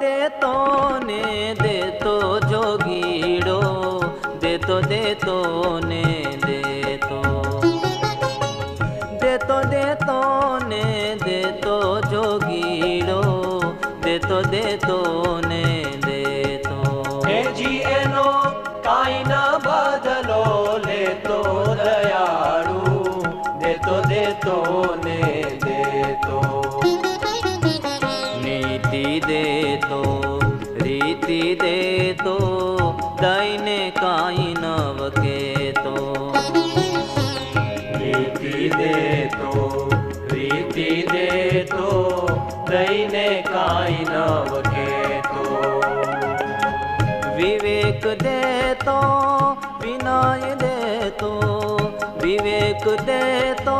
देतो ने देतो जोगीड़ो, देतो देतो ने देतो, देतो देतो ने देतो जोगीड़ो, देतो देतो ने देतो। हे जी एनो काई न बदलो लेतो दयाळु, देतो देतो ने देतो। नीति देतो रीति देतो, दईने काई नव केतो। नीति देतो रीति देतो, दईने काई नव केतो। विवेक देतो विनय देतो, विवेक देतो